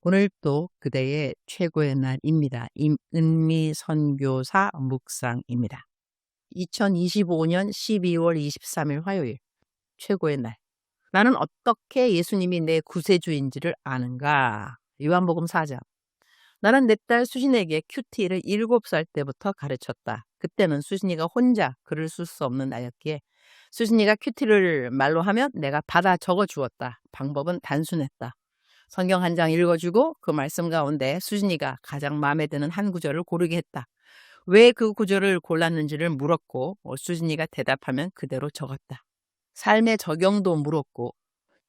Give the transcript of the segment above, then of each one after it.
오늘도 그대의 최고의 날입니다. 임은미 선교사 묵상입니다. 2025년 12월 23일 화요일 최고의 날. 나는 어떻게 예수님이 내 구세주인지를 아는가? 요한복음 4장. 나는 내 딸 수진에게 큐티를 7살 때부터 가르쳤다. 그때는 수진이가 혼자 글을 쓸 수 없는 나였기에 수진이가 큐티를 말로 하면 내가 받아 적어 주었다. 방법은 단순했다. 성경 한 장 읽어주고 그 말씀 가운데 수진이가 가장 마음에 드는 한 구절을 고르게 했다. 왜 그 구절을 골랐는지를 물었고 수진이가 대답하면 그대로 적었다. 삶의 적용도 물었고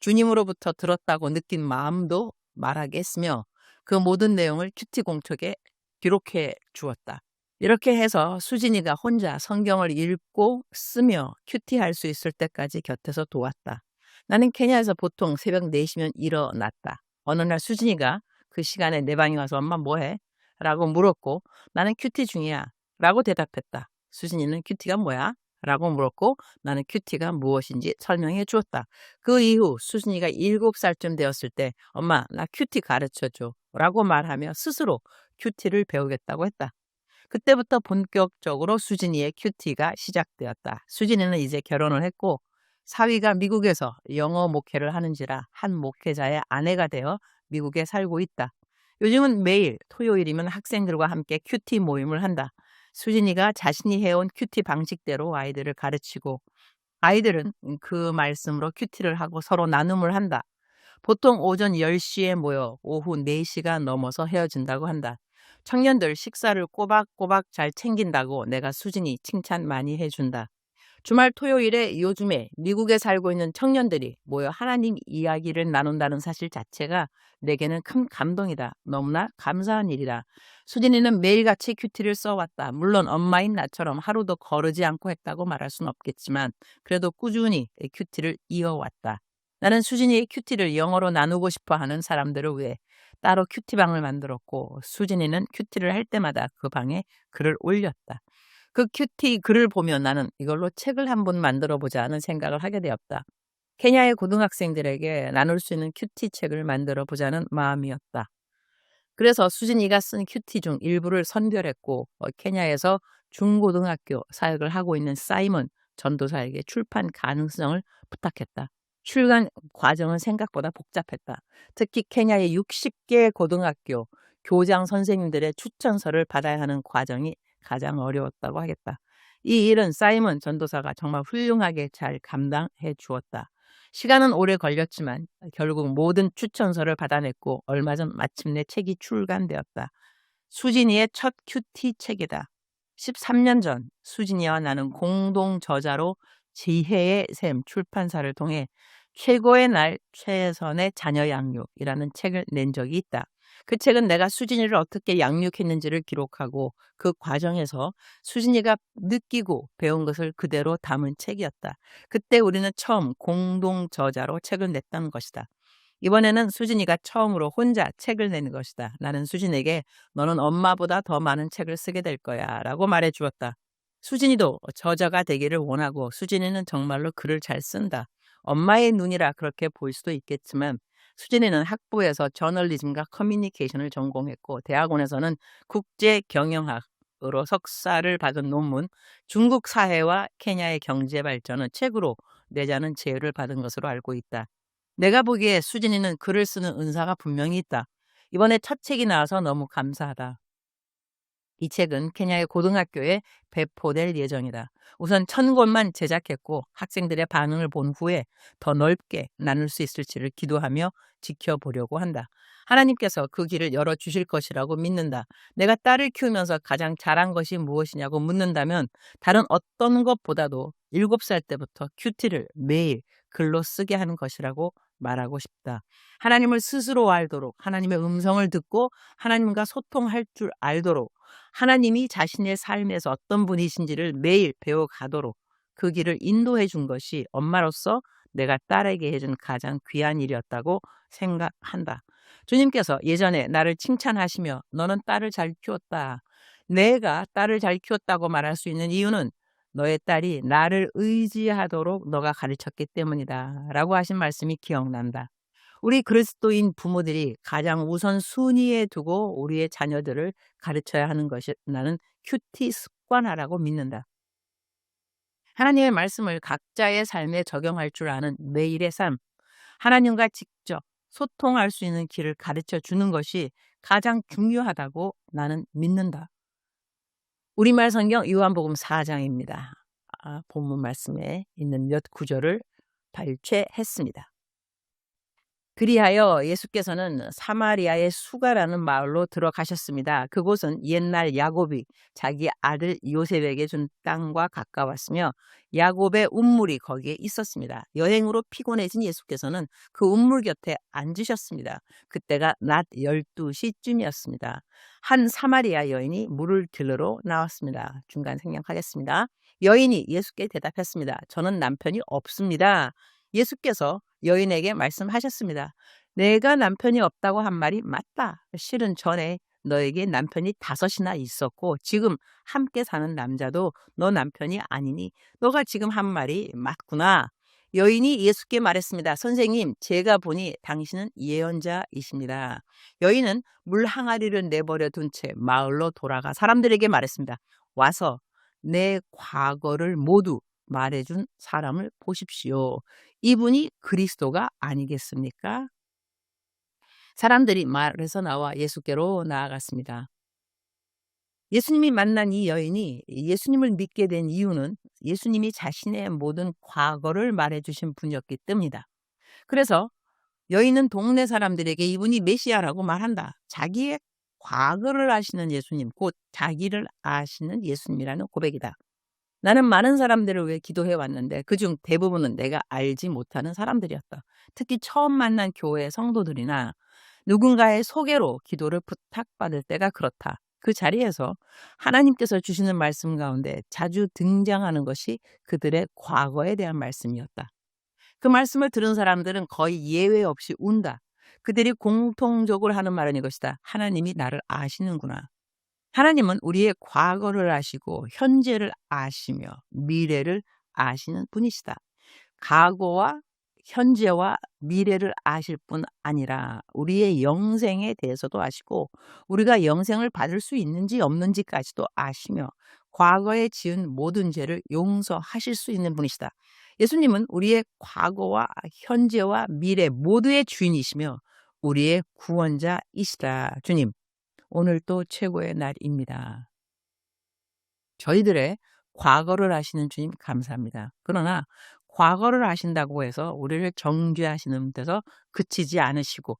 주님으로부터 들었다고 느낀 마음도 말하게 했으며 그 모든 내용을 큐티 공책에 기록해 주었다. 이렇게 해서 수진이가 혼자 성경을 읽고 쓰며 큐티할 수 있을 때까지 곁에서 도왔다. 나는 케냐에서 보통 새벽 4시면 일어났다. 어느 날 수진이가 그 시간에 내 방에 와서 엄마 뭐해? 라고 물었고 나는 큐티 중이야 라고 대답했다. 수진이는 큐티가 뭐야? 라고 물었고 나는 큐티가 무엇인지 설명해 주었다. 그 이후 수진이가 7살쯤 되었을 때 엄마 나 큐티 가르쳐줘 라고 말하며 스스로 큐티를 배우겠다고 했다. 그때부터 본격적으로 수진이의 큐티가 시작되었다. 수진이는 이제 결혼을 했고 사위가 미국에서 영어 목회를 하는지라 한 목회자의 아내가 되어 미국에 살고 있다. 요즘은 매일 토요일이면 학생들과 함께 큐티 모임을 한다. 수진이가 자신이 해온 큐티 방식대로 아이들을 가르치고 아이들은 그 말씀으로 큐티를 하고 서로 나눔을 한다. 보통 오전 10시에 모여 오후 4시가 넘어서 헤어진다고 한다. 청년들 식사를 꼬박꼬박 잘 챙긴다고 내가 수진이 칭찬 많이 해준다. 주말 토요일에 요즘에 미국에 살고 있는 청년들이 모여 하나님 이야기를 나눈다는 사실 자체가 내게는 큰 감동이다. 너무나 감사한 일이다. 수진이는 매일같이 큐티를 써왔다. 물론 엄마인 나처럼 하루도 거르지 않고 했다고 말할 수는 없겠지만 그래도 꾸준히 큐티를 이어왔다. 나는 수진이의 큐티를 영어로 나누고 싶어 하는 사람들을 위해 따로 큐티방을 만들었고 수진이는 큐티를 할 때마다 그 방에 글을 올렸다. 그 큐티 글을 보면 나는 이걸로 책을 한번 만들어 보자 하는 생각을 하게 되었다. 케냐의 고등학생들에게 나눌 수 있는 큐티 책을 만들어 보자는 마음이었다. 그래서 수진이가 쓴 큐티 중 일부를 선별했고 케냐에서 중고등학교 사역을 하고 있는 사이먼 전도사에게 출판 가능성을 부탁했다. 출간 과정은 생각보다 복잡했다. 특히 케냐의 60개 고등학교 교장 선생님들의 추천서를 받아야 하는 과정이 가장 어려웠다고 하겠다. 이 일은 사이먼 전도사가 정말 훌륭하게 잘 감당해 주었다. 시간은 오래 걸렸지만 결국 모든 추천서를 받아냈고 얼마 전 마침내 책이 출간되었다. 수진이의 첫 큐티 책이다. 13년 전 수진이와 나는 공동 저자로 지혜의 샘 출판사를 통해 최고의 날 최선의 자녀 양육이라는 책을 낸 적이 있다. 그 책은 내가 수진이를 어떻게 양육했는지를 기록하고 그 과정에서 수진이가 느끼고 배운 것을 그대로 담은 책이었다. 그때 우리는 처음 공동 저자로 책을 냈다는 것이다. 이번에는 수진이가 처음으로 혼자 책을 내는 것이다. 나는 수진에게 너는 엄마보다 더 많은 책을 쓰게 될 거야 라고 말해 주었다. 수진이도 저자가 되기를 원하고 수진이는 정말로 글을 잘 쓴다. 엄마의 눈이라 그렇게 보일 수도 있겠지만 수진이는 학부에서 저널리즘과 커뮤니케이션을 전공했고 대학원에서는 국제 경영학으로 석사를 받은 논문 중국 사회와 케냐의 경제 발전은 책으로 내자는 제의를 받은 것으로 알고 있다. 내가 보기에 수진이는 글을 쓰는 은사가 분명히 있다. 이번에 첫 책이 나와서 너무 감사하다. 이 책은 케냐의 고등학교에 배포될 예정이다. 우선 1000권만 제작했고 학생들의 반응을 본 후에 더 넓게 나눌 수 있을지를 기도하며 지켜보려고 한다. 하나님께서 그 길을 열어주실 것이라고 믿는다. 내가 딸을 키우면서 가장 잘한 것이 무엇이냐고 묻는다면 다른 어떤 것보다도 7살 때부터 큐티를 매일 글로 쓰게 하는 것이라고 말하고 싶다. 하나님을 스스로 알도록 하나님의 음성을 듣고 하나님과 소통할 줄 알도록 하나님이 자신의 삶에서 어떤 분이신지를 매일 배워가도록 그 길을 인도해 준 것이 엄마로서 내가 딸에게 해준 가장 귀한 일이었다고 생각한다. 주님께서 예전에 나를 칭찬하시며 너는 딸을 잘 키웠다. 내가 딸을 잘 키웠다고 말할 수 있는 이유는 너의 딸이 나를 의지하도록 너가 가르쳤기 때문이다 라고 하신 말씀이 기억난다. 우리 그리스도인 부모들이 가장 우선 순위에 두고 우리의 자녀들을 가르쳐야 하는 것이 나는 큐티 습관화라고 믿는다. 하나님의 말씀을 각자의 삶에 적용할 줄 아는 매일의 삶, 하나님과 직접 소통할 수 있는 길을 가르쳐 주는 것이 가장 중요하다고 나는 믿는다. 우리말 성경 요한복음 4장입니다. 본문 말씀에 있는 몇 구절을 발췌했습니다. 그리하여 예수께서는 사마리아의 수가라는 마을로 들어가셨습니다. 그곳은 옛날 야곱이 자기 아들 요셉에게 준 땅과 가까웠으며 야곱의 운물이 거기에 있었습니다. 여행으로 피곤해진 예수께서는 그 운물 곁에 앉으셨습니다. 그때가 낮 12시쯤이었습니다. 한 사마리아 여인이 물을 들러 나왔습니다. 중간 생략하겠습니다. 여인이 예수께 대답했습니다. 저는 남편이 없습니다. 예수께서 여인에게 말씀하셨습니다. 내가 남편이 없다고 한 말이 맞다. 실은 전에 너에게 남편이 5이나 있었고 지금 함께 사는 남자도 너 남편이 아니니 너가 지금 한 말이 맞구나. 여인이 예수께 말했습니다. 선생님, 제가 보니 당신은 예언자이십니다. 여인은 물 항아리를 내버려 둔 채 마을로 돌아가 사람들에게 말했습니다. 와서 내 과거를 모두 말해준 사람을 보십시오. 이분이 그리스도가 아니겠습니까? 사람들이 말에서 나와 예수께로 나아갔습니다. 예수님이 만난 이 여인이 예수님을 믿게 된 이유는 예수님이 자신의 모든 과거를 말해주신 분이었기 때문이다. 그래서 여인은 동네 사람들에게 이분이 메시아라고 말한다. 자기의 과거를 아시는 예수님, 곧 자기를 아시는 예수님이라는 고백이다. 나는 많은 사람들을 위해 기도해 왔는데 그중 대부분은 내가 알지 못하는 사람들이었다. 특히 처음 만난 교회 성도들이나 누군가의 소개로 기도를 부탁받을 때가 그렇다. 그 자리에서 하나님께서 주시는 말씀 가운데 자주 등장하는 것이 그들의 과거에 대한 말씀이었다. 그 말씀을 들은 사람들은 거의 예외 없이 운다. 그들이 공통적으로 하는 말은 이것이다. 하나님이 나를 아시는구나. 하나님은 우리의 과거를 아시고 현재를 아시며 미래를 아시는 분이시다. 과거와 현재와 미래를 아실 뿐 아니라 우리의 영생에 대해서도 아시고 우리가 영생을 받을 수 있는지 없는지까지도 아시며 과거에 지은 모든 죄를 용서하실 수 있는 분이시다. 예수님은 우리의 과거와 현재와 미래 모두의 주인이시며 우리의 구원자이시다. 주님, 오늘도 최고의 날입니다. 저희들의 과거를 아시는 주님 감사합니다. 그러나 과거를 아신다고 해서 우리를 정죄하시는 데서 그치지 않으시고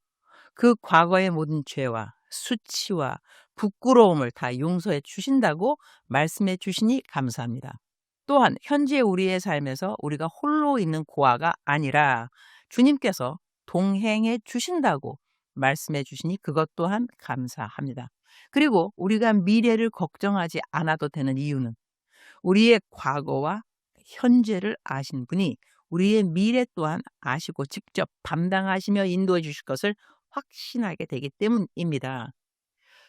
그 과거의 모든 죄와 수치와 부끄러움을 다 용서해 주신다고 말씀해 주시니 감사합니다. 또한 현재 우리의 삶에서 우리가 홀로 있는 고아가 아니라 주님께서 동행해 주신다고 말씀해 주시니 그것 또한 감사합니다. 그리고 우리가 미래를 걱정하지 않아도 되는 이유는 우리의 과거와 현재를 아신 분이 우리의 미래 또한 아시고 직접 담당하시며 인도해 주실 것을 확신하게 되기 때문입니다.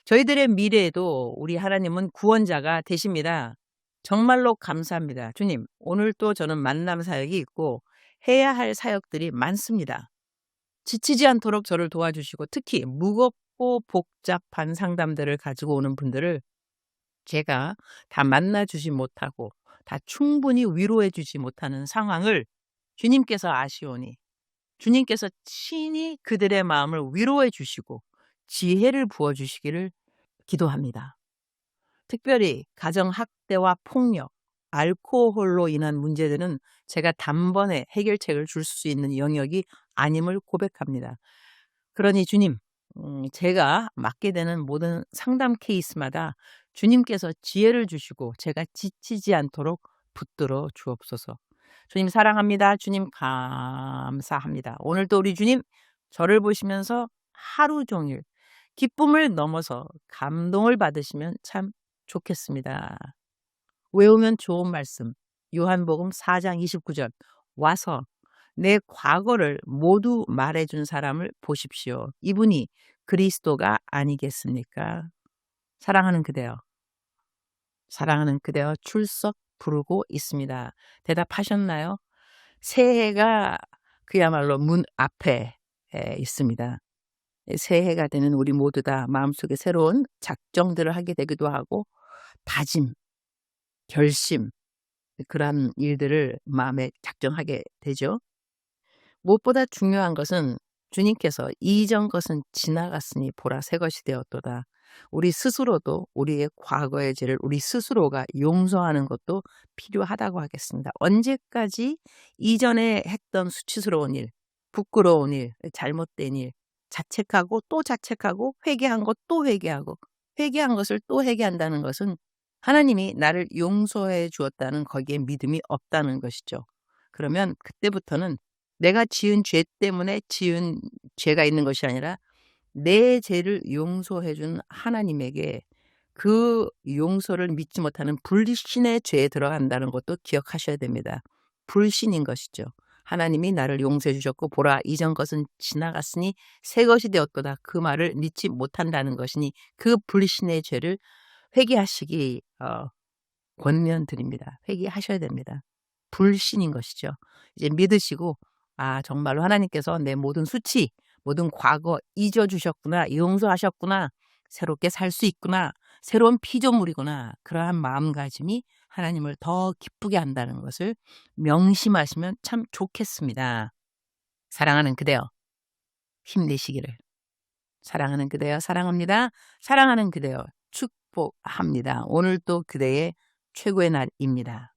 저희들의 미래에도 우리 하나님은 구원자가 되십니다. 정말로 감사합니다. 주님, 오늘 또 저는 만남 사역이 있고 해야 할 사역들이 많습니다. 지치지 않도록 저를 도와주시고 특히 무겁고 복잡한 상담들을 가지고 오는 분들을 제가 다 만나주지 못하고 다 충분히 위로해 주지 못하는 상황을 주님께서 아시오니 주님께서 친히 그들의 마음을 위로해 주시고 지혜를 부어주시기를 기도합니다. 특별히 가정학대와 폭력, 알코올로 인한 문제들은 제가 단번에 해결책을 줄 수 있는 영역이 아님을 고백합니다. 그러니 주님, 제가 맡게 되는 모든 상담 케이스마다 주님께서 지혜를 주시고 제가 지치지 않도록 붙들어 주옵소서. 주님 사랑합니다. 주님 감사합니다. 오늘도 우리 주님 저를 보시면서 하루 종일 기쁨을 넘어서 감동을 받으시면 참 좋겠습니다. 외우면 좋은 말씀 요한복음 4장 29절 와서 내 과거를 모두 말해준 사람을 보십시오. 이분이 그리스도가 아니겠습니까? 사랑하는 그대여 출석 부르고 있습니다. 대답하셨나요? 새해가 그야말로 문 앞에 있습니다. 새해가 되는 우리 모두 다 마음속에 새로운 작정들을 하게 되기도 하고 다짐, 결심 그러한 일들을 마음에 작정하게 되죠. 무엇보다 중요한 것은 주님께서 이전 것은 지나갔으니 보라 새 것이 되었도다. 우리 스스로도 우리의 과거의 죄를 우리 스스로가 용서하는 것도 필요하다고 하겠습니다. 언제까지 이전에 했던 수치스러운 일, 부끄러운 일, 잘못된 일, 자책하고 또 자책하고 회개한 것 또 회개하고 회개한 것을 또 회개한다는 것은 하나님이 나를 용서해 주었다는 거기에 믿음이 없다는 것이죠. 그러면 그때부터는 내가 지은 죄 때문에 지은 죄가 있는 것이 아니라 내 죄를 용서해 준 하나님에게 그 용서를 믿지 못하는 불신의 죄에 들어간다는 것도 기억하셔야 됩니다. 불신인 것이죠. 하나님이 나를 용서해 주셨고 보라 이전 것은 지나갔으니 새 것이 되었도다. 그 말을 믿지 못한다는 것이니 그 불신의 죄를 회개하시기 권면드립니다. 회개하셔야 됩니다. 불신인 것이죠. 이제 믿으시고 정말로 하나님께서 내 모든 수치, 모든 과거 잊어주셨구나, 용서하셨구나, 새롭게 살 수 있구나, 새로운 피조물이구나 그러한 마음가짐이 하나님을 더 기쁘게 한다는 것을 명심하시면 참 좋겠습니다. 사랑하는 그대여 힘내시기를. 사랑하는 그대여 사랑합니다. 사랑하는 그대여 축복합니다. 오늘도 그대의 최고의 날입니다.